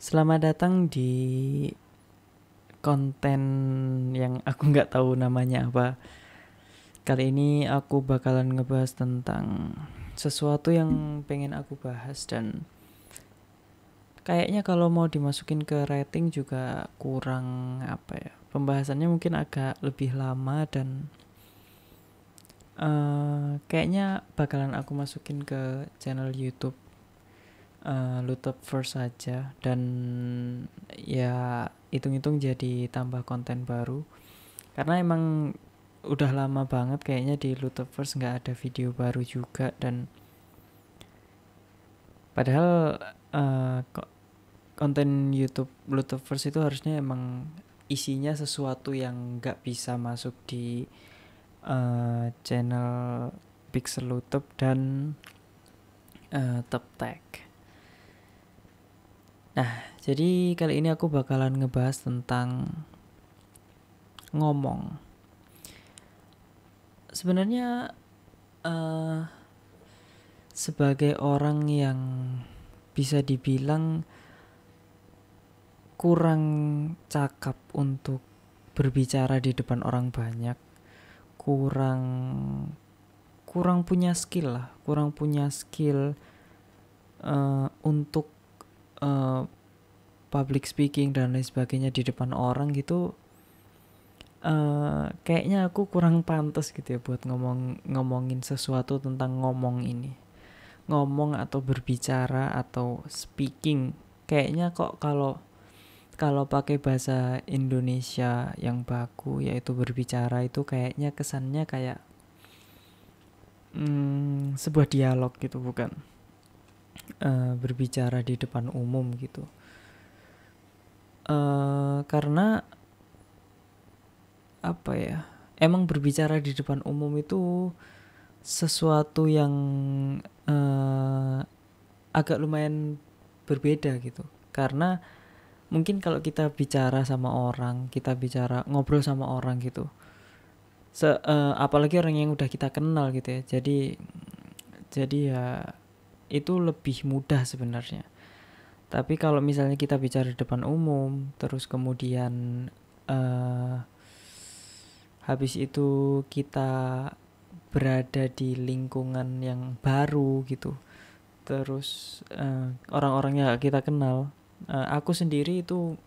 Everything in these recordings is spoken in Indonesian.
Selamat datang di konten yang aku nggak tahu namanya apa. Kali ini aku bakalan ngebahas tentang sesuatu yang pengen aku bahas dan kayaknya kalau mau dimasukin ke rating juga kurang apa ya. Pembahasannya mungkin agak lebih lama dan kayaknya bakalan aku masukin ke channel YouTube Lutep First saja dan ya hitung-hitung jadi tambah konten baru karena emang udah lama banget kayaknya di Lutefers nggak ada video baru juga dan padahal konten YouTube Lutefers itu harusnya emang isinya sesuatu yang nggak bisa masuk di channel Pixel Lutep dan Teptek. Nah, jadi kali ini aku bakalan ngebahas tentang ngomong. Sebenarnya sebagai orang yang bisa dibilang kurang cakap untuk berbicara di depan orang banyak, kurang punya skill lah, kurang punya skill untuk public speaking dan lain sebagainya di depan orang gitu. Kayaknya aku kurang pantas gitu ya buat ngomongin sesuatu tentang ngomong ini, ngomong atau berbicara atau speaking. Kayaknya kok kalau pakai bahasa Indonesia yang baku yaitu berbicara itu kayaknya kesannya kayak sebuah dialog gitu, bukan berbicara di depan umum gitu. Karena apa ya, emang berbicara di depan umum itu sesuatu yang agak lumayan berbeda gitu. Karena mungkin kalau kita bicara sama orang, kita bicara ngobrol sama orang gitu, apalagi orang yang udah kita kenal gitu ya, jadi ya itu lebih mudah sebenarnya. Tapi kalau misalnya kita bicara di depan umum terus kemudian habis itu kita berada di lingkungan yang baru gitu, terus orang-orang yang kita kenal, aku sendiri itu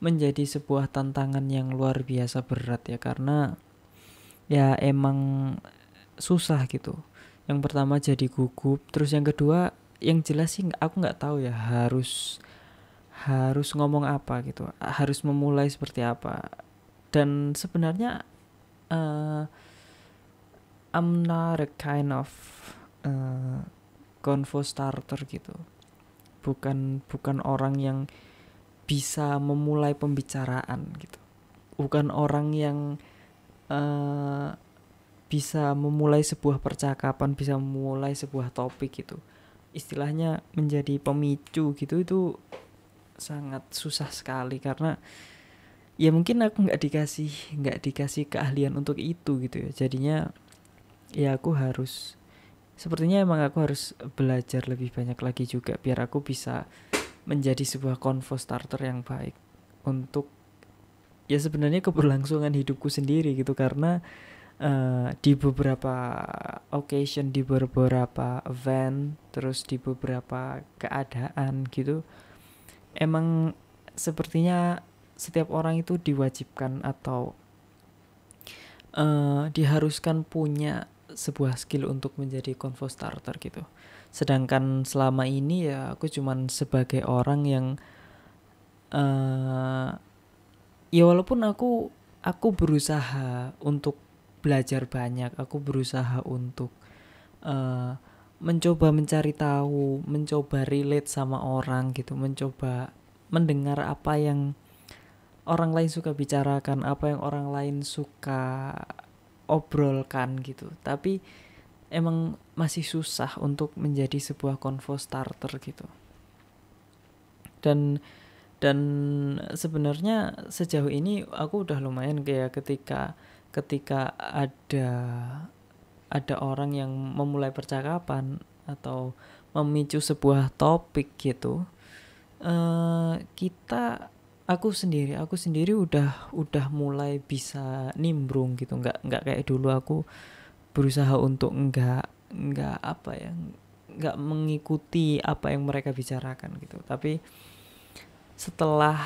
menjadi sebuah tantangan yang luar biasa berat ya, karena ya emang susah gitu. Yang pertama jadi gugup, terus yang kedua yang jelas sih aku nggak tahu ya harus harus ngomong apa gitu, harus memulai seperti apa. Dan sebenarnya I'm not a kind of convo starter gitu, bukan orang yang bisa memulai pembicaraan gitu, bukan orang yang bisa memulai sebuah percakapan, bisa memulai sebuah topik gitu. Istilahnya menjadi pemicu gitu, itu sangat susah sekali karena ya mungkin aku nggak dikasih keahlian untuk itu gitu ya. Jadinya ya sepertinya emang aku harus belajar lebih banyak lagi juga biar aku bisa menjadi sebuah convo starter yang baik untuk ya sebenarnya keberlangsungan hidupku sendiri gitu. Karena di beberapa occasion, di beberapa event, terus di beberapa keadaan gitu, emang sepertinya setiap orang itu diwajibkan atau diharuskan punya sebuah skill untuk menjadi convo starter gitu. Sedangkan selama ini ya aku cuman sebagai orang yang ya walaupun aku berusaha untuk belajar banyak, aku berusaha untuk mencoba mencari tahu, mencoba relate sama orang gitu, mencoba mendengar apa yang orang lain suka bicarakan, apa yang orang lain suka obrolkan gitu. Tapi emang masih susah untuk menjadi sebuah convo starter gitu. Dan sebenarnya sejauh ini aku udah lumayan kayak ketika ada orang yang memulai percakapan atau memicu sebuah topik gitu, Aku sendiri udah mulai bisa nimbrung gitu, nggak kayak dulu aku berusaha untuk nggak apa ya, nggak mengikuti apa yang mereka bicarakan gitu. Tapi setelah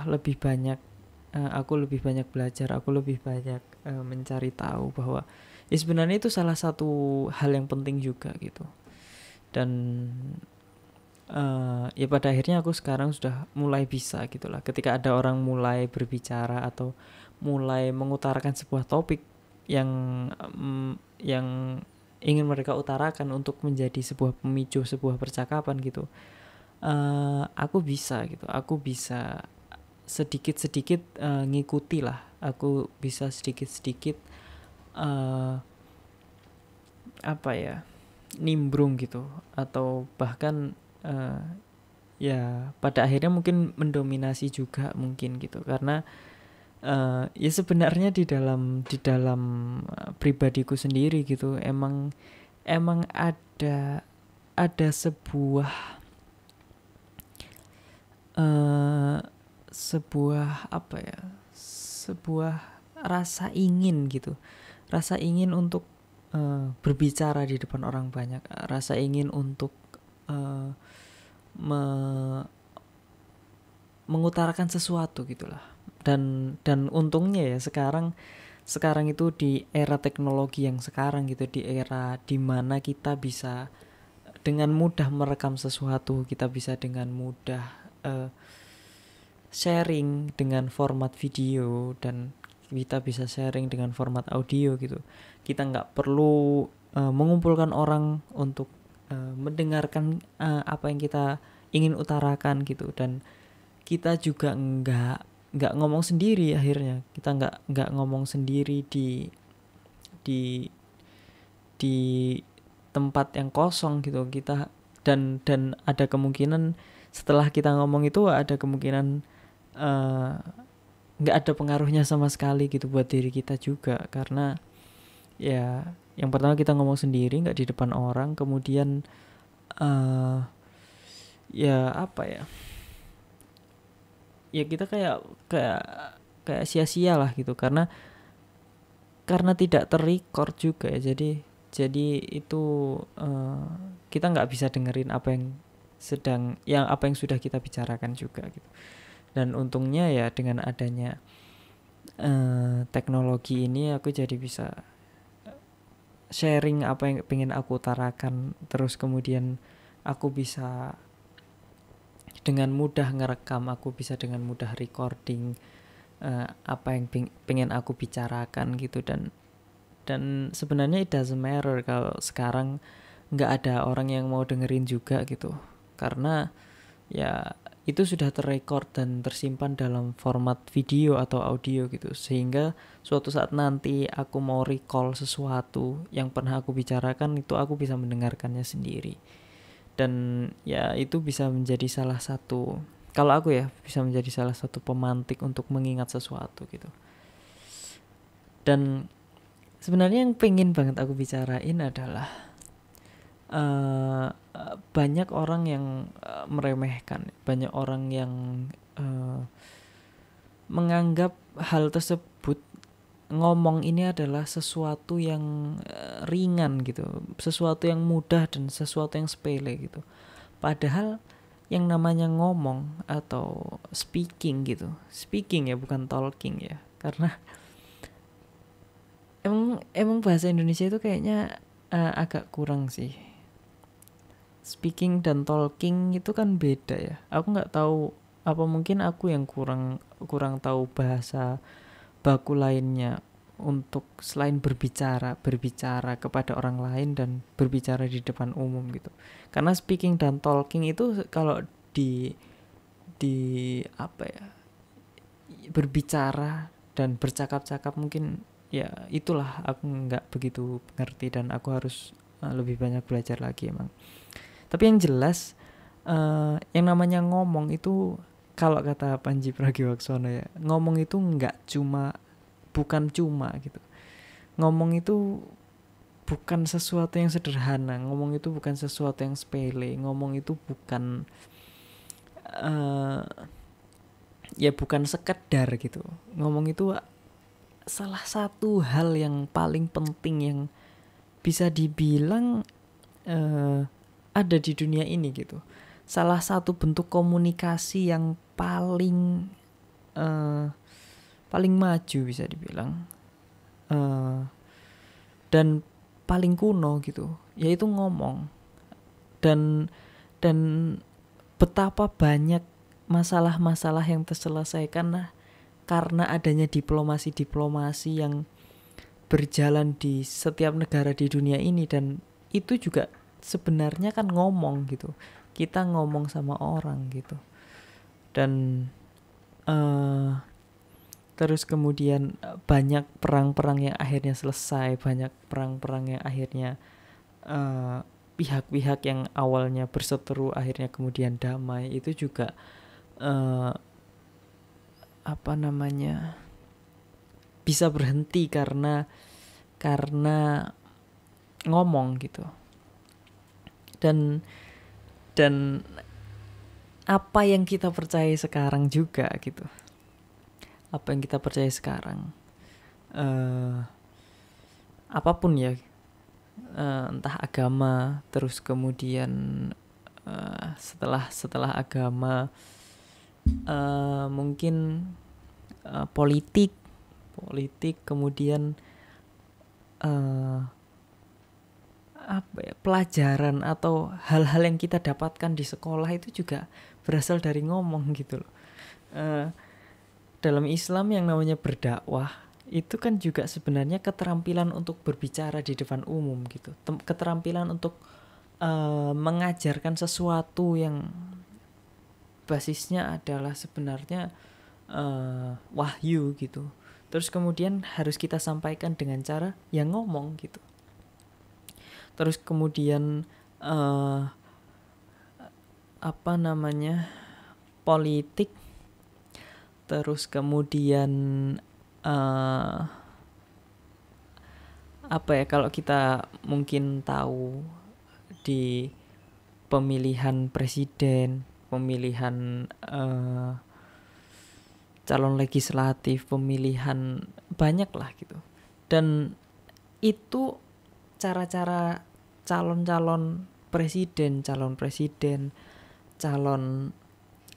lebih banyak, aku lebih banyak belajar, aku lebih banyak mencari tahu bahwa ya sebenarnya itu salah satu hal yang penting juga gitu. Dan ya pada akhirnya aku sekarang sudah mulai bisa gitulah, ketika ada orang mulai berbicara atau mulai mengutarakan sebuah topik yang yang ingin mereka utarakan untuk menjadi sebuah pemicu sebuah percakapan gitu. Aku bisa sedikit-sedikit ngikuti lah, aku bisa sedikit-sedikit apa ya, nimbrung gitu, atau bahkan ya pada akhirnya mungkin mendominasi juga mungkin gitu. Karena ya sebenarnya di dalam pribadiku sendiri gitu, emang ada eh, sebuah apa ya, sebuah rasa ingin gitu, rasa ingin untuk berbicara di depan orang banyak, rasa ingin untuk eh, mengutarakan sesuatu gitulah. Dan untungnya ya sekarang itu di era teknologi yang sekarang gitu, di era dimana kita bisa dengan mudah merekam sesuatu, kita bisa dengan mudah sharing dengan format video, dan kita bisa sharing dengan format audio gitu. Kita nggak perlu mengumpulkan orang untuk mendengarkan apa yang kita ingin utarakan gitu. Dan kita juga nggak ngomong sendiri, akhirnya kita nggak ngomong sendiri di di tempat yang kosong gitu. Dan ada kemungkinan setelah kita ngomong itu ada kemungkinan nggak ada pengaruhnya sama sekali gitu buat diri kita juga. Karena ya yang pertama kita ngomong sendiri nggak di depan orang, kemudian ya apa ya, ya kita kayak kayak kayak sia-sia lah gitu, karena tidak terrecord juga ya. Jadi itu kita nggak bisa dengerin apa yang sudah kita bicarakan juga gitu. Dan untungnya ya dengan adanya teknologi ini, aku jadi bisa sharing apa yang pengen aku utarakan, terus kemudian aku bisa dengan mudah ngerekam, aku bisa dengan mudah recording apa yang pengen aku bicarakan gitu. Dan sebenarnya it doesn't matter kalau sekarang nggak ada orang yang mau dengerin juga gitu, karena ya itu sudah terrecord dan tersimpan dalam format video atau audio gitu, sehingga suatu saat nanti aku mau recall sesuatu yang pernah aku bicarakan, itu aku bisa mendengarkannya sendiri. Dan ya itu bisa menjadi salah satu, kalau aku ya, bisa menjadi salah satu pemantik untuk mengingat sesuatu gitu. Dan sebenarnya yang pengen banget aku bicarain adalah banyak orang yang meremehkan, banyak orang yang menganggap hal tersebut, ngomong ini adalah sesuatu yang ringan gitu, sesuatu yang mudah dan sesuatu yang sepele gitu. Padahal yang namanya ngomong atau speaking gitu, speaking ya bukan talking ya, karena emang bahasa Indonesia itu kayaknya agak kurang sih. Speaking dan talking itu kan beda ya. Aku nggak tahu, apa mungkin aku yang kurang tahu bahasa baku lainnya untuk selain berbicara kepada orang lain dan berbicara di depan umum gitu. Karena speaking dan talking itu kalau di apa ya, berbicara dan bercakap-cakap mungkin ya itulah, aku nggak begitu ngerti dan aku harus lebih banyak belajar lagi emang. Tapi yang jelas yang namanya ngomong itu, kalau kata Panji Pragiwaksono ya, ngomong itu bukan cuma gitu. Ngomong itu bukan sesuatu yang sederhana, ngomong itu bukan sesuatu yang sepele, ngomong itu bukan uh, ya bukan sekedar gitu. Ngomong itu salah satu hal yang paling penting yang bisa dibilang ada di dunia ini gitu. Salah satu bentuk komunikasi yang paling maju bisa dibilang, dan paling kuno gitu, yaitu ngomong. Dan betapa banyak masalah-masalah yang terselesaikan karena adanya diplomasi yang berjalan di setiap negara di dunia ini. Dan itu juga sebenarnya kan ngomong gitu, kita ngomong sama orang gitu. Dan terus kemudian banyak perang-perang yang akhirnya selesai, banyak perang-perang yang akhirnya pihak-pihak yang awalnya berseteru akhirnya kemudian damai. Itu juga bisa berhenti karena ngomong gitu. Dan apa yang kita percaya sekarang juga gitu, apa yang kita percaya sekarang, apapun ya, entah agama, terus kemudian setelah agama mungkin politik, kemudian pelajaran atau hal-hal yang kita dapatkan di sekolah itu juga berasal dari ngomong gitu loh. Dalam Islam yang namanya berdakwah itu kan juga sebenarnya keterampilan untuk berbicara di depan umum gitu, keterampilan untuk mengajarkan sesuatu yang basisnya adalah sebenarnya wahyu gitu. Terus kemudian harus kita sampaikan dengan cara yang ngomong gitu. Terus kemudian politik. Terus kemudian kalau kita mungkin tahu di pemilihan presiden, pemilihan calon legislatif, pemilihan banyak lah gitu. Dan itu cara-cara calon presiden, calon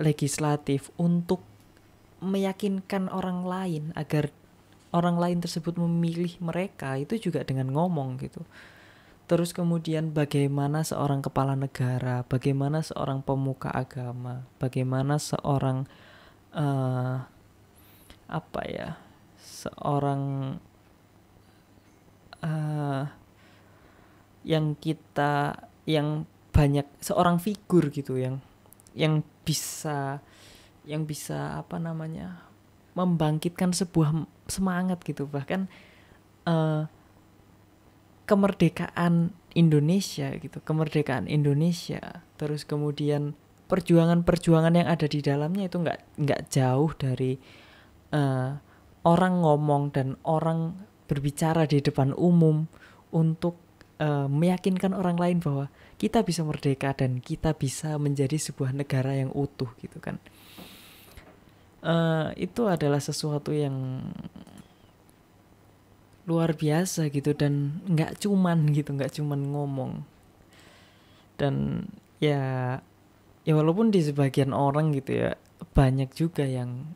legislatif untuk meyakinkan orang lain agar orang lain tersebut memilih mereka itu juga dengan ngomong gitu. Terus kemudian bagaimana seorang kepala negara, bagaimana seorang pemuka agama, bagaimana seorang seorang yang banyak, seorang figur gitu yang bisa membangkitkan sebuah semangat gitu. Bahkan kemerdekaan Indonesia, terus kemudian perjuangan yang ada di dalamnya itu nggak jauh dari orang ngomong dan orang berbicara di depan umum untuk meyakinkan orang lain bahwa kita bisa merdeka dan kita bisa menjadi sebuah negara yang utuh gitu kan. Itu adalah sesuatu yang luar biasa gitu, dan nggak cuman ngomong. Dan ya walaupun di sebagian orang gitu ya banyak juga yang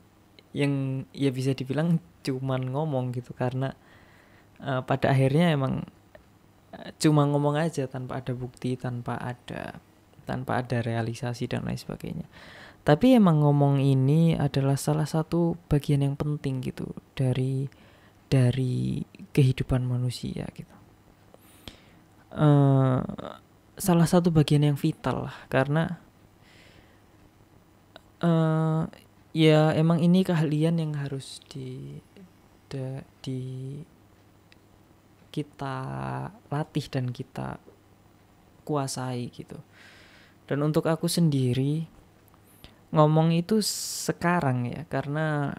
ya bisa dibilang cuman ngomong gitu, karena pada akhirnya emang cuma ngomong aja tanpa ada bukti, tanpa ada realisasi dan lain sebagainya. Tapi emang ngomong ini adalah salah satu bagian yang penting gitu dari kehidupan manusia gitu. Salah satu bagian yang vital lah, karena ya emang ini keahlian yang harus kita latih dan kita kuasai gitu. Dan untuk aku sendiri ngomong itu sekarang ya karena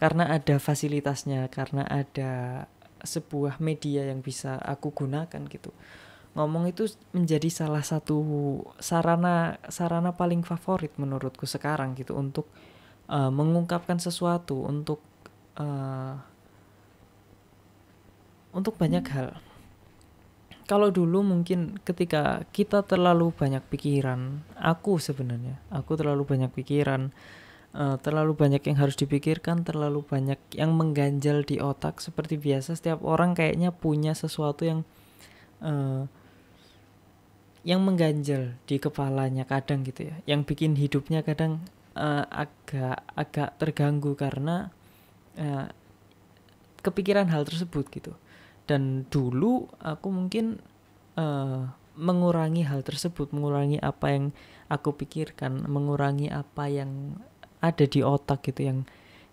ada fasilitasnya, karena ada sebuah media yang bisa aku gunakan gitu ngomong itu menjadi salah satu sarana paling favorit menurutku sekarang gitu untuk mengungkapkan sesuatu, untuk banyak hal. Kalau dulu mungkin ketika kita terlalu banyak pikiran, aku terlalu banyak pikiran, terlalu banyak yang harus dipikirkan, terlalu banyak yang mengganjal di otak. Seperti biasa setiap orang kayaknya punya sesuatu yang mengganjal di kepalanya kadang gitu ya, yang bikin hidupnya kadang agak terganggu karena kepikiran hal tersebut gitu. Dan dulu aku mungkin mengurangi hal tersebut, mengurangi apa yang aku pikirkan, mengurangi apa yang ada di otak gitu,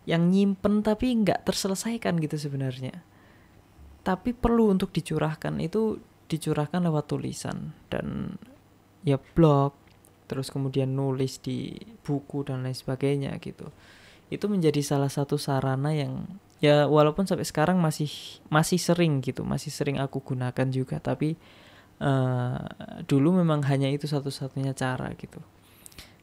yang nyimpen tapi nggak terselesaikan gitu sebenarnya, tapi perlu untuk dicurahkan. Itu dicurahkan lewat tulisan dan ya blog, terus kemudian nulis di buku dan lain sebagainya gitu. Itu menjadi salah satu sarana yang ya walaupun sampai sekarang masih sering gitu, masih sering aku gunakan juga, tapi dulu memang hanya itu satu-satunya cara gitu.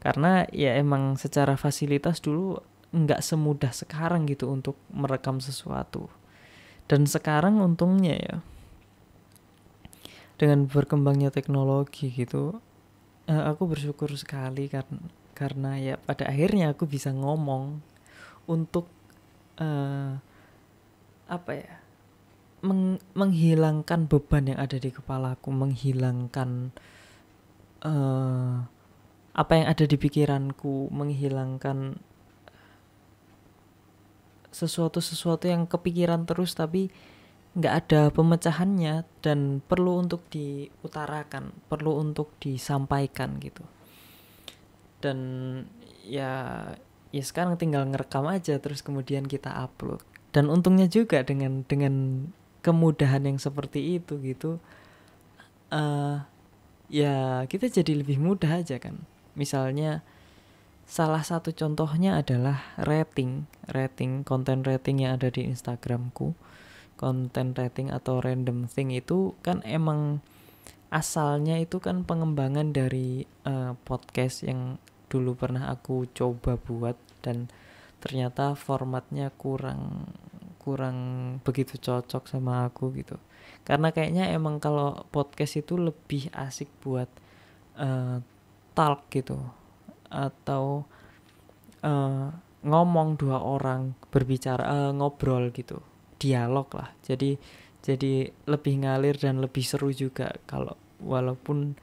Karena ya emang secara fasilitas dulu nggak semudah sekarang gitu untuk merekam sesuatu. Dan sekarang untungnya ya, dengan berkembangnya teknologi gitu, aku bersyukur sekali karena ya pada akhirnya aku bisa ngomong untuk menghilangkan beban yang ada di kepalaku, menghilangkan apa yang ada di pikiranku, menghilangkan sesuatu yang kepikiran terus tapi nggak ada pemecahannya dan perlu untuk diutarakan, perlu untuk disampaikan gitu. Dan ya sekarang tinggal ngerekam aja terus kemudian kita upload. Dan untungnya juga dengan kemudahan yang seperti itu gitu, ya kita jadi lebih mudah aja kan. Misalnya salah satu contohnya adalah konten rating yang ada di Instagramku. Konten rating atau random thing itu kan emang asalnya itu kan pengembangan dari podcast yang dulu pernah aku coba buat, dan ternyata formatnya kurang begitu cocok sama aku gitu. Karena kayaknya emang kalau podcast itu lebih asik buat talk gitu, atau ngomong dua orang berbicara, ngobrol gitu, dialog lah. Jadi lebih ngalir dan lebih seru juga kalau walaupun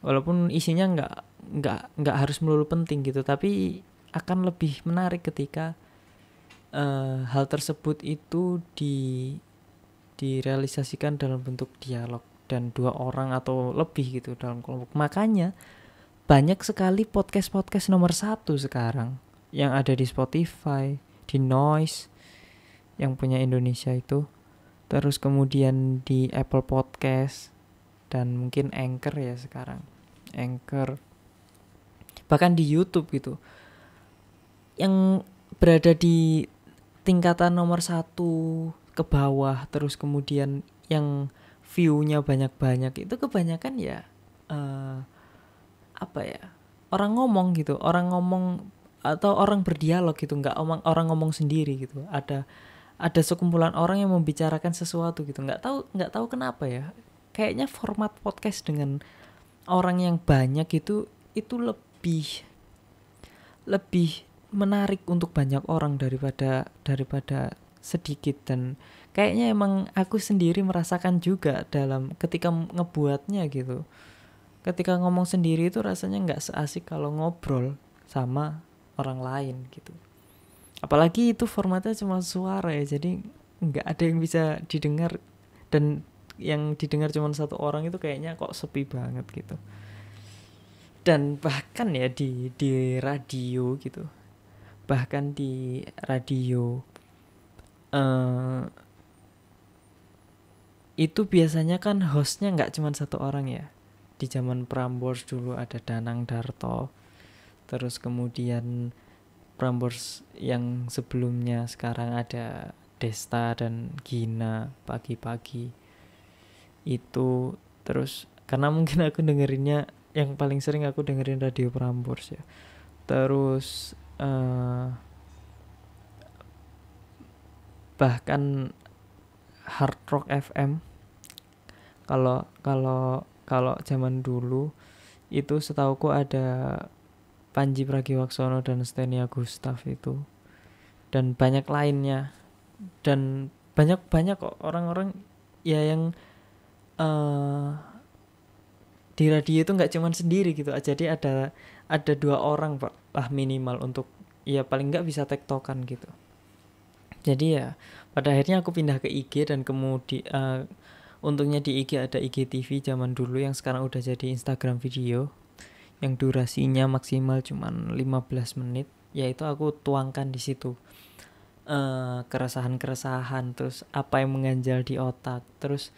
walaupun isinya nggak harus melulu penting gitu, tapi akan lebih menarik ketika hal tersebut itu direalisasikan dalam bentuk dialog dan dua orang atau lebih gitu dalam kelompok. Makanya banyak sekali podcast nomor 1 sekarang yang ada di Spotify, di Noise yang punya Indonesia itu, terus kemudian di Apple Podcast dan mungkin Anchor ya sekarang, Anchor, bahkan di YouTube gitu, yang berada di tingkatan nomor 1 ke bawah, terus kemudian yang view-nya banyak-banyak itu kebanyakan ya orang ngomong gitu, orang ngomong atau orang berdialog gitu, nggak orang ngomong sendiri gitu. Ada sekumpulan orang yang membicarakan sesuatu gitu. Nggak tahu kenapa ya, kayaknya format podcast dengan orang yang banyak itu lebih menarik untuk banyak orang daripada sedikit. Dan kayaknya emang aku sendiri merasakan juga dalam ketika ngebuatnya gitu. Ketika ngomong sendiri itu rasanya nggak seasik kalau ngobrol sama orang lain gitu. Apalagi itu formatnya cuma suara ya, jadi nggak ada yang bisa didengar, dan yang didengar cuma satu orang itu kayaknya kok sepi banget gitu. Dan bahkan ya di radio gitu, bahkan di radio itu biasanya kan hostnya nggak cuma satu orang ya. Di zaman Prambors dulu ada Danang Darto, terus kemudian Prambors yang sebelumnya sekarang ada Desta dan Gina pagi-pagi itu. Terus karena mungkin aku dengerinnya, yang paling sering aku dengerin Radio Prambors ya. Terus bahkan Hard Rock FM. Kalau kalau kalau zaman dulu itu setauku ada Panji Pragiwaksono dan Stenia Gustav itu, dan banyak lainnya, dan banyak kok orang-orang ya yang di radio itu nggak cuman sendiri gitu. Jadi ada 2 orang pak lah minimal untuk ya paling nggak bisa tektokan gitu. Jadi ya pada akhirnya aku pindah ke IG, dan kemudian untungnya di IG ada IGTV zaman dulu yang sekarang udah jadi Instagram video yang durasinya maksimal cuman 15 menit. Yaitu aku tuangkan di situ keresahan-keresahan, terus apa yang mengganjal di otak, terus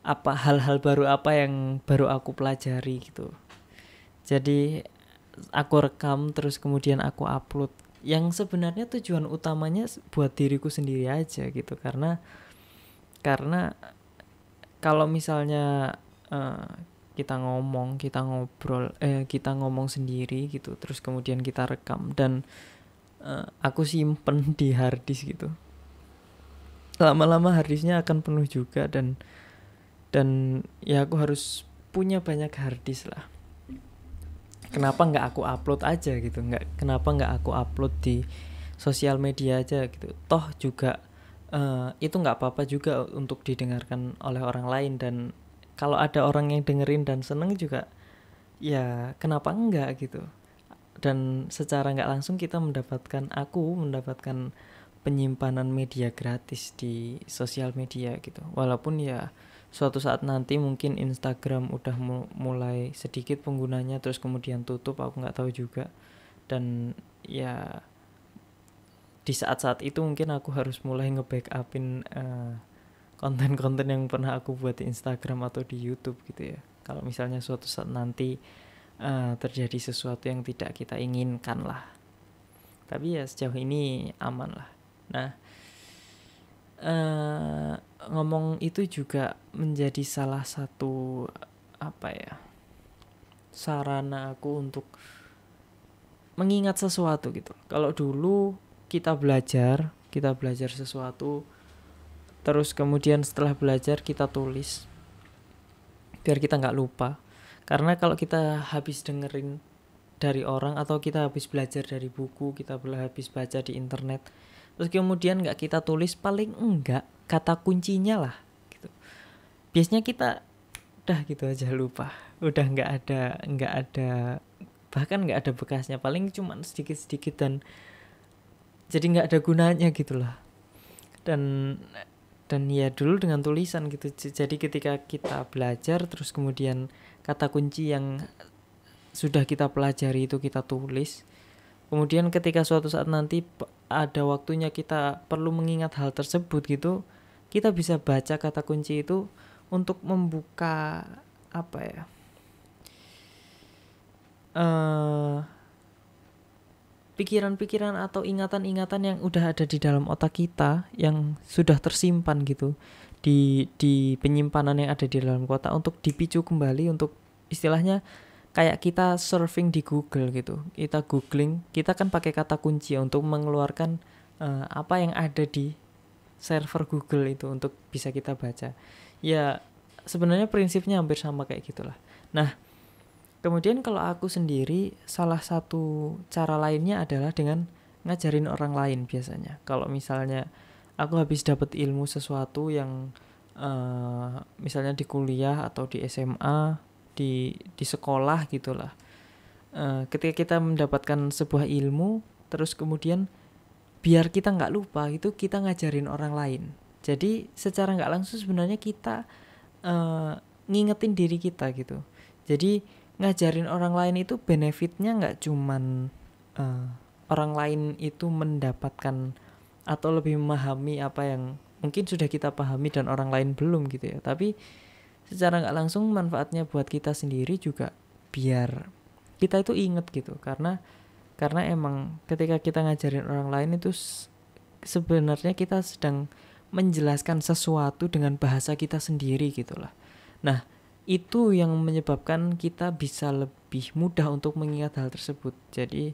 apa hal-hal baru apa yang baru aku pelajari gitu. Jadi aku rekam terus kemudian aku upload, yang sebenarnya tujuan utamanya buat diriku sendiri aja gitu. Karena kalau misalnya kita ngobrol, kita ngomong sendiri gitu, terus kemudian kita rekam dan aku simpen di harddisk gitu, lama-lama harddisknya akan penuh juga, dan ya aku harus punya banyak harddisk lah. Kenapa nggak aku upload aja gitu, kenapa nggak aku upload di sosial media aja gitu, toh juga itu nggak apa-apa juga untuk didengarkan oleh orang lain, dan kalau ada orang yang dengerin dan seneng juga ya kenapa enggak gitu. Dan secara nggak langsung kita mendapatkan penyimpanan media gratis di sosial media gitu. Walaupun ya suatu saat nanti mungkin Instagram udah mulai sedikit penggunanya terus kemudian tutup, aku nggak tahu juga. Dan ya di saat-saat itu mungkin aku harus mulai nge-backupin konten-konten yang pernah aku buat di Instagram atau di YouTube gitu ya. Kalau misalnya suatu saat nanti terjadi sesuatu yang tidak kita inginkan lah. Tapi ya sejauh ini aman lah. Nah, ngomong itu juga menjadi salah satu sarana aku untuk mengingat sesuatu gitu. Kalau dulu kita belajar sesuatu, terus kemudian setelah belajar kita tulis biar kita nggak lupa. Karena kalau kita habis dengerin dari orang atau kita habis belajar dari buku, kita habis baca di internet, terus kemudian nggak kita tulis, paling enggak kata kuncinya lah gitu, biasanya kita udah gitu aja lupa, udah nggak ada bahkan nggak ada bekasnya, paling cuman sedikit dan jadi nggak ada gunanya gitulah. Dan ya dulu dengan tulisan gitu, jadi ketika kita belajar terus kemudian kata kunci yang sudah kita pelajari itu kita tulis, kemudian ketika suatu saat nanti ada waktunya kita perlu mengingat hal tersebut gitu, kita bisa baca kata kunci itu untuk membuka pikiran-pikiran atau ingatan-ingatan yang udah ada di dalam otak kita yang sudah tersimpan gitu di penyimpanan yang ada di dalam kotak, untuk dipicu kembali, untuk istilahnya kayak kita surfing di Google gitu, kita googling, kita kan pakai kata kunci untuk mengeluarkan apa yang ada di server Google itu untuk bisa kita baca. Ya sebenarnya prinsipnya hampir sama kayak gitulah. Nah, kemudian kalau aku sendiri, salah satu cara lainnya adalah dengan ngajarin orang lain biasanya. Kalau misalnya aku habis dapat ilmu sesuatu yang misalnya di kuliah atau di SMA, di sekolah gitulah. Ketika kita mendapatkan sebuah ilmu, terus kemudian biar kita nggak lupa itu, kita ngajarin orang lain. Jadi secara nggak langsung sebenarnya kita ngingetin diri kita gitu. Jadi ngajarin orang lain itu benefitnya nggak cuman orang lain itu mendapatkan atau lebih memahami apa yang mungkin sudah kita pahami dan orang lain belum gitu ya, tapi secara nggak langsung manfaatnya buat kita sendiri juga, biar kita itu inget gitu. Karena emang ketika kita ngajarin orang lain itu sebenarnya kita sedang menjelaskan sesuatu dengan bahasa kita sendiri gitulah. Nah, itu yang menyebabkan kita bisa lebih mudah untuk mengingat hal tersebut. Jadi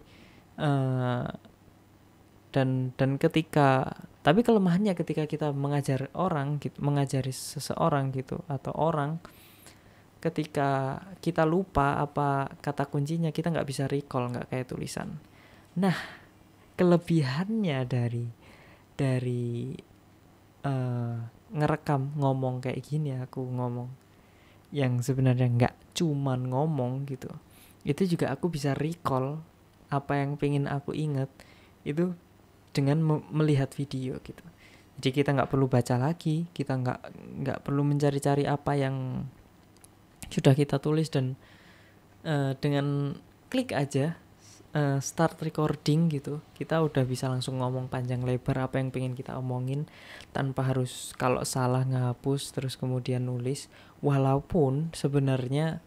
dan ketika, tapi kelemahannya ketika kita mengajar orang gitu, mengajari seseorang gitu atau orang, ketika kita lupa apa kata kuncinya, kita nggak bisa recall, nggak kayak tulisan. Nah, kelebihannya dari ngerekam ngomong kayak gini, aku ngomong yang sebenarnya nggak cuman ngomong gitu, itu juga aku bisa recall apa yang pengen aku ingat itu dengan melihat video gitu. Jadi kita nggak perlu baca lagi, kita nggak perlu mencari-cari apa yang sudah kita tulis, dan dengan klik aja start recording gitu, kita udah bisa langsung ngomong panjang lebar apa yang pengen kita omongin tanpa harus kalau salah ngehapus terus kemudian nulis. Walaupun sebenarnya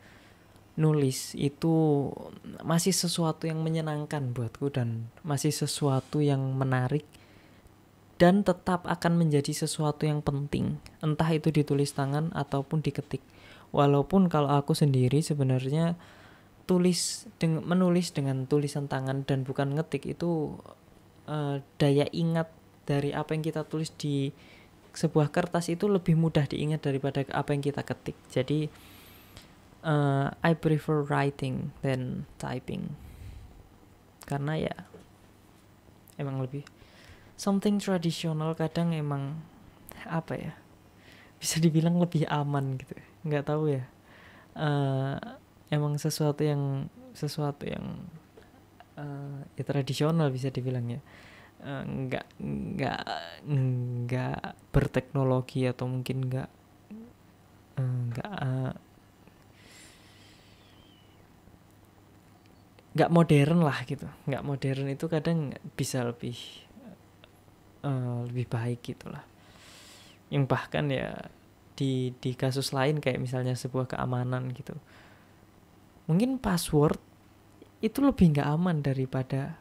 nulis itu masih sesuatu yang menyenangkan buatku dan masih sesuatu yang menarik dan tetap akan menjadi sesuatu yang penting, entah itu ditulis tangan ataupun diketik. Walaupun kalau aku sendiri sebenarnya menulis dengan tulisan tangan dan bukan ngetik itu daya ingat dari apa yang kita tulis di sebuah kertas itu lebih mudah diingat daripada apa yang kita ketik. Jadi I prefer writing than typing, karena ya emang lebih something tradisional, kadang emang apa ya, bisa dibilang lebih aman gitu, nggak tahu ya. Emang sesuatu yang ya tradisional bisa dibilang ya, nggak berteknologi atau mungkin nggak modern lah gitu. Nggak modern itu kadang bisa lebih baik gitulah. Yang bahkan ya di kasus lain kayak misalnya sebuah keamanan gitu, mungkin password itu lebih nggak aman daripada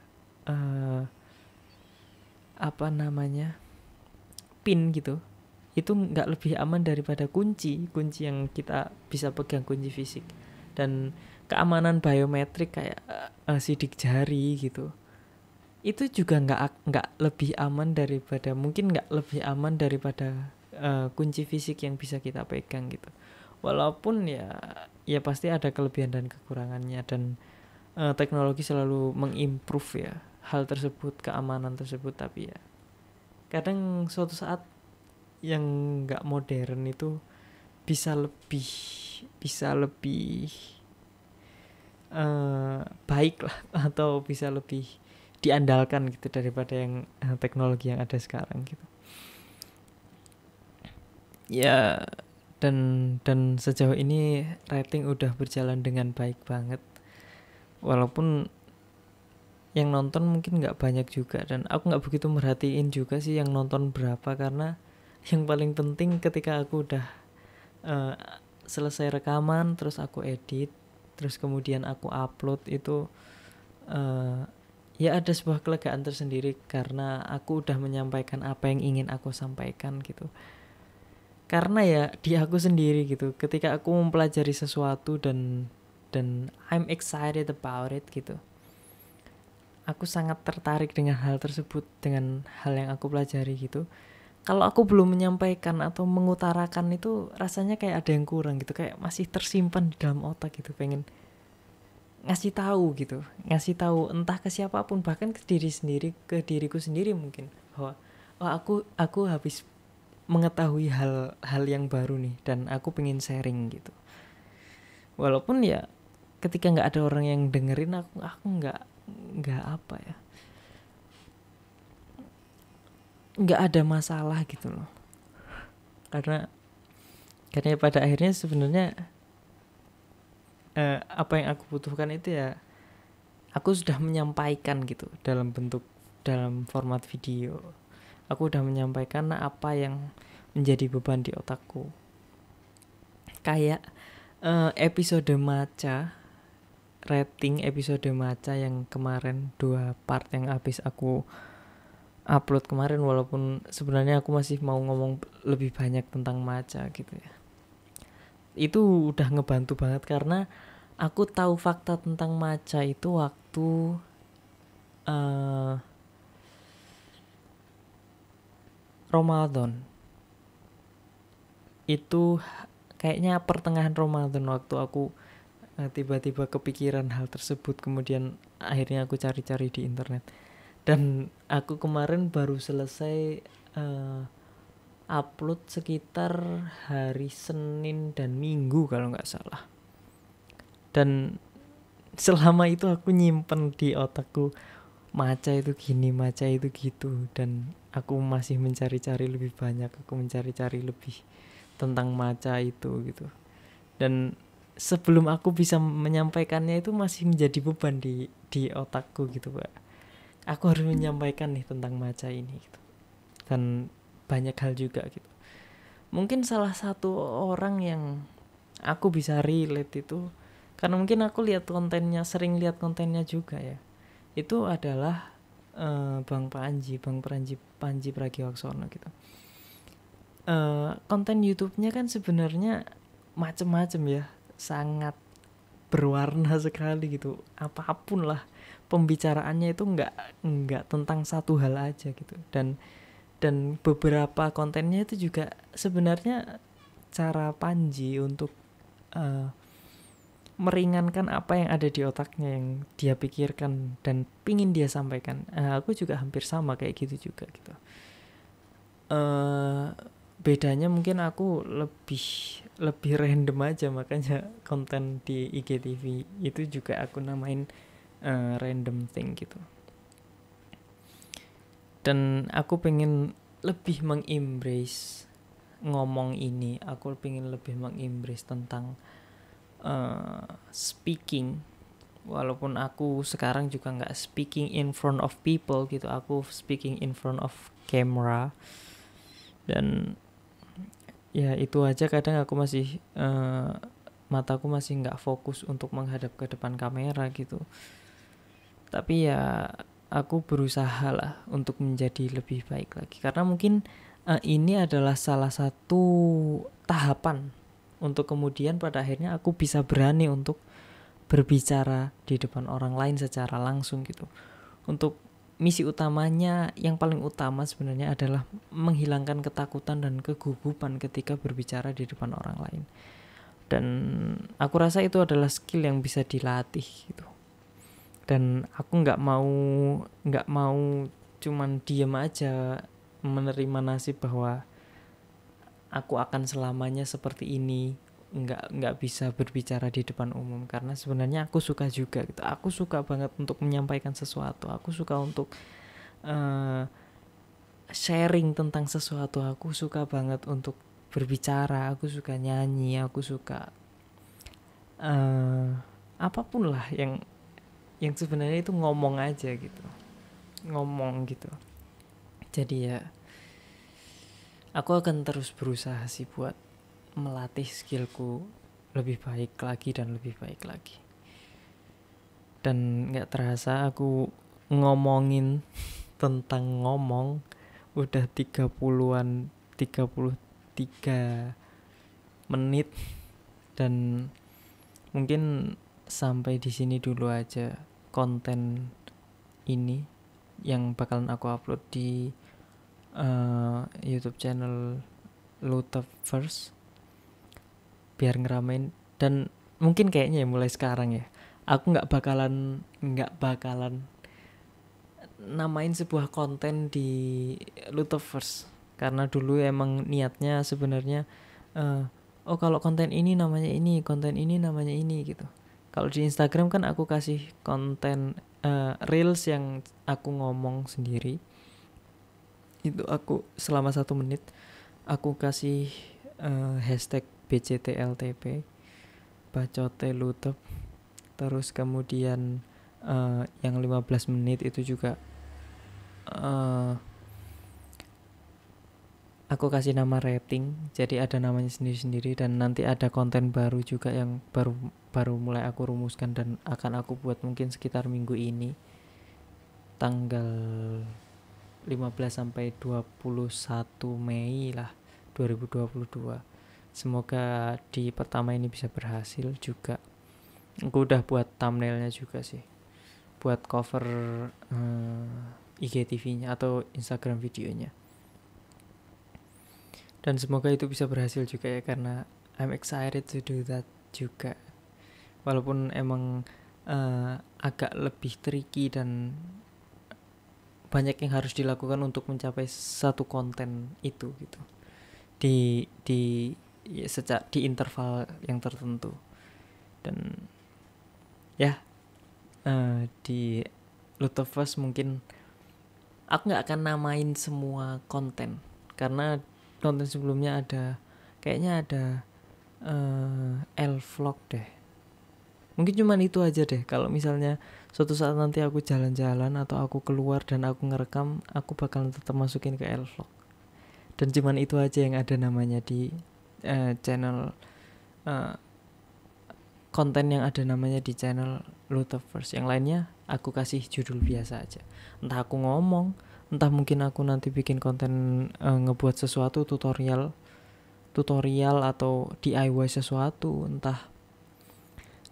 pin gitu. Itu nggak lebih aman daripada kunci yang kita bisa pegang, kunci fisik. Dan keamanan biometrik kayak sidik jari gitu, itu juga nggak lebih aman daripada, mungkin nggak lebih aman daripada kunci fisik yang bisa kita pegang gitu. Walaupun ya pasti ada kelebihan dan kekurangannya, dan teknologi selalu mengimprove ya hal tersebut, keamanan tersebut. Tapi ya kadang suatu saat yang nggak modern itu bisa lebih baik lah, atau bisa lebih diandalkan gitu daripada yang teknologi yang ada sekarang gitu ya. Dan sejauh ini rating udah berjalan dengan baik banget, walaupun yang nonton mungkin nggak banyak juga, dan aku nggak begitu merhatiin juga sih yang nonton berapa, karena yang paling penting ketika aku udah selesai rekaman terus aku edit terus kemudian aku upload itu ya ada sebuah kelegaan tersendiri karena aku udah menyampaikan apa yang ingin aku sampaikan gitu. Karena ya di aku sendiri gitu, ketika aku mempelajari sesuatu dan I'm excited about it gitu, aku sangat tertarik dengan hal tersebut, dengan hal yang aku pelajari gitu. Kalau aku belum menyampaikan atau mengutarakan itu rasanya kayak ada yang kurang gitu, kayak masih tersimpan di dalam otak gitu, pengen ngasih tahu gitu, ngasih tahu entah ke siapapun, bahkan ke diri sendiri, ke diriku sendiri mungkin, bahwa aku habis mengetahui hal yang baru nih dan aku pengen sharing gitu. Walaupun ya ketika nggak ada orang yang dengerin, aku nggak apa ya, nggak ada masalah gitu loh, karena pada akhirnya sebenarnya apa yang aku butuhkan itu ya aku sudah menyampaikan gitu dalam format video. Aku udah menyampaikan apa yang menjadi beban di otakku. Kayak episode Maca, rating episode Maca yang kemarin 2 part yang habis aku upload kemarin, walaupun sebenarnya aku masih mau ngomong lebih banyak tentang matcha gitu ya. Itu udah ngebantu banget karena aku tahu fakta tentang matcha itu waktu Ramadan. Itu kayaknya pertengahan Ramadan waktu aku tiba-tiba kepikiran hal tersebut, kemudian akhirnya aku cari-cari di internet. Dan aku kemarin baru selesai upload sekitar hari Senin dan Minggu kalau nggak salah. Dan selama itu aku nyimpen di otakku matcha itu gini, matcha itu gitu, dan aku masih mencari-cari lebih banyak, aku mencari-cari lebih tentang matcha itu gitu. Dan sebelum aku bisa menyampaikannya itu masih menjadi beban di otakku gitu, Pak. Aku harus menyampaikan nih tentang matcha ini gitu. Dan banyak hal juga gitu. Mungkin salah satu orang yang aku bisa relate itu karena mungkin aku lihat kontennya, sering lihat kontennya juga ya. Itu adalah Bang Panji Pragiwaksono gitu. Konten YouTube-nya kan sebenarnya macem-macem ya, sangat berwarna sekali gitu. Apapun lah pembicaraannya itu nggak tentang satu hal aja gitu. Dan beberapa kontennya itu juga sebenarnya cara Panji untuk meringankan apa yang ada di otaknya, yang dia pikirkan dan pingin dia sampaikan. Aku juga hampir sama kayak gitu juga gitu. Bedanya mungkin aku lebih random aja, makanya konten di IGTV itu juga aku namain random thing gitu. Dan aku pengen lebih mengembrace ngomong ini, aku pengen lebih mengembrace tentang speaking, walaupun aku sekarang juga nggak speaking in front of people gitu, aku speaking in front of camera. Dan ya itu aja, kadang aku masih mataku masih nggak fokus untuk menghadap ke depan kamera gitu. Tapi ya aku berusaha lah untuk menjadi lebih baik lagi, karena mungkin ini adalah salah satu tahapan untuk kemudian pada akhirnya aku bisa berani untuk berbicara di depan orang lain secara langsung gitu. Untuk misi utamanya, yang paling utama sebenarnya adalah menghilangkan ketakutan dan kegugupan ketika berbicara di depan orang lain. Dan aku rasa itu adalah skill yang bisa dilatih gitu. Dan aku nggak mau cuman diem aja menerima nasib bahwa aku akan selamanya seperti ini, nggak bisa berbicara di depan umum. Karena sebenarnya aku suka juga gitu, aku suka banget untuk menyampaikan sesuatu, aku suka untuk sharing tentang sesuatu, aku suka banget untuk berbicara, aku suka nyanyi, aku suka apapun lah yang sebenarnya itu ngomong aja gitu, ngomong gitu. Jadi ya aku akan terus berusaha sih buat melatih skillku lebih baik lagi dan lebih baik lagi. Dan gak terasa aku ngomongin tentang ngomong udah 33 menit. Dan mungkin sampai di sini dulu aja konten ini yang bakalan aku upload di YouTube channel Lutherverse, biar ngeramein. Dan mungkin kayaknya ya mulai sekarang ya aku nggak bakalan namain sebuah konten di Lutherverse, karena dulu emang niatnya sebenarnya oh kalau konten ini namanya ini, konten ini namanya ini gitu. Kalau di Instagram kan aku kasih konten reels yang aku ngomong sendiri, itu aku selama 1 menit aku kasih hashtag BCTLTP, bacote Lutep. Terus kemudian yang 15 menit itu juga aku kasih nama rating, jadi ada namanya sendiri-sendiri. Dan nanti ada konten baru juga yang baru mulai aku rumuskan dan akan aku buat mungkin sekitar minggu ini, tanggal 15 sampai 21 Mei lah 2022. Semoga di pertama ini bisa berhasil juga. Aku udah buat thumbnailnya juga sih, buat cover IGTV-nya atau Instagram videonya. Dan semoga itu bisa berhasil juga ya, karena I'm excited to do that juga. Walaupun emang agak lebih tricky dan banyak yang harus dilakukan untuk mencapai satu konten itu gitu. Di interval yang tertentu. Dan ya di Luteverse mungkin aku nggak akan namain semua konten, karena konten sebelumnya kayaknya ada L-vlog deh. Mungkin cuman itu aja deh. Kalau misalnya suatu saat nanti aku jalan-jalan atau aku keluar dan aku ngerekam, aku bakalan tetap masukin ke L-vlog. Dan cuman itu aja yang ada namanya di channel konten yang ada namanya di channel Luteverse. Yang lainnya aku kasih judul biasa aja. Entah aku ngomong, entah mungkin aku nanti bikin konten ngebuat sesuatu, tutorial atau DIY sesuatu, entah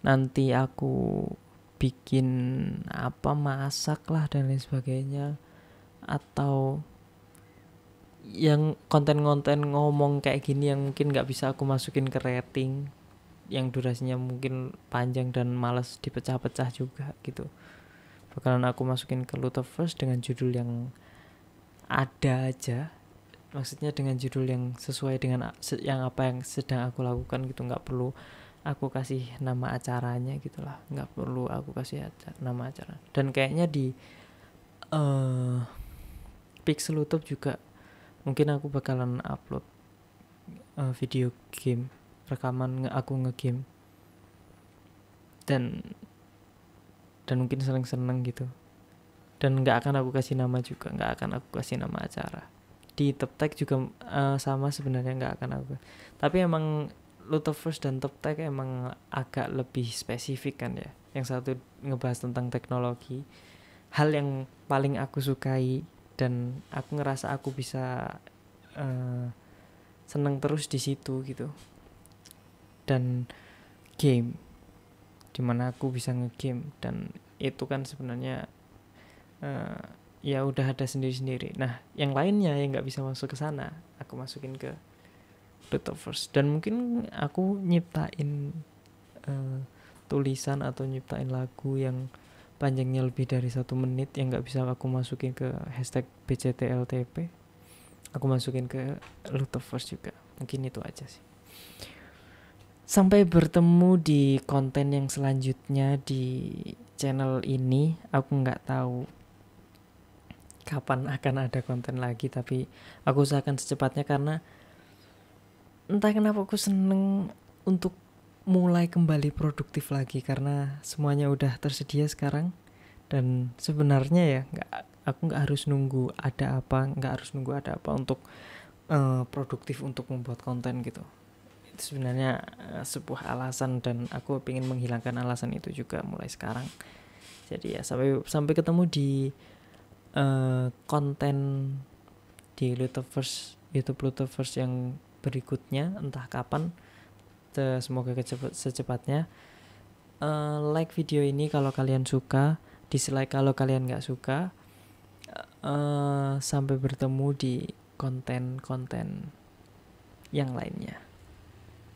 nanti aku bikin masak lah dan lain sebagainya, atau yang konten-konten ngomong kayak gini yang mungkin nggak bisa aku masukin ke rating, yang durasinya mungkin panjang dan malas dipecah-pecah juga gitu, bakalan aku masukin ke Luteverse dengan judul yang ada aja, maksudnya dengan judul yang sesuai dengan yang apa yang sedang aku lakukan gitu, nggak perlu aku kasih nama acaranya gitulah, nggak perlu aku kasih nama acara. Dan kayaknya di Pixel YouTube juga mungkin aku bakalan upload video game, rekaman aku ngegame dan mungkin seneng-seneng gitu. Dan nggak akan aku kasih nama juga, nggak akan aku kasih nama acara. Di Teptek juga sama sebenarnya, nggak akan aku. Tapi emang Luteverse dan Teptek emang agak lebih spesifik kan ya. Yang satu ngebahas tentang teknologi, hal yang paling aku sukai dan aku ngerasa aku bisa seneng terus di situ gitu. Dan game, dimana aku bisa ngegame, dan itu kan sebenarnya ya udah ada sendiri-sendiri. Nah, yang lainnya yang nggak bisa masuk ke sana, aku masukin ke Luteverse. Dan mungkin aku nyiptain tulisan atau nyiptain lagu yang panjangnya lebih dari 1 menit yang nggak bisa aku masukin ke hashtag BCTLTP, aku masukin ke Luteverse juga. Mungkin itu aja sih. Sampai bertemu di konten yang selanjutnya di channel ini. Aku nggak tahu kapan akan ada konten lagi, tapi aku usahakan secepatnya, karena entah kenapa aku seneng untuk mulai kembali produktif lagi, karena semuanya udah tersedia sekarang. Dan sebenarnya ya aku nggak harus nunggu ada apa untuk produktif untuk membuat konten gitu. Itu sebenarnya sebuah alasan, dan aku ingin menghilangkan alasan itu juga mulai sekarang. Jadi ya sampai ketemu di konten di Luteverse, YouTube Luteverse yang berikutnya, entah kapan. Semoga secepatnya. Like video ini kalau kalian suka, dislike kalau kalian gak suka. Sampai bertemu di konten-konten yang lainnya.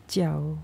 Ciao.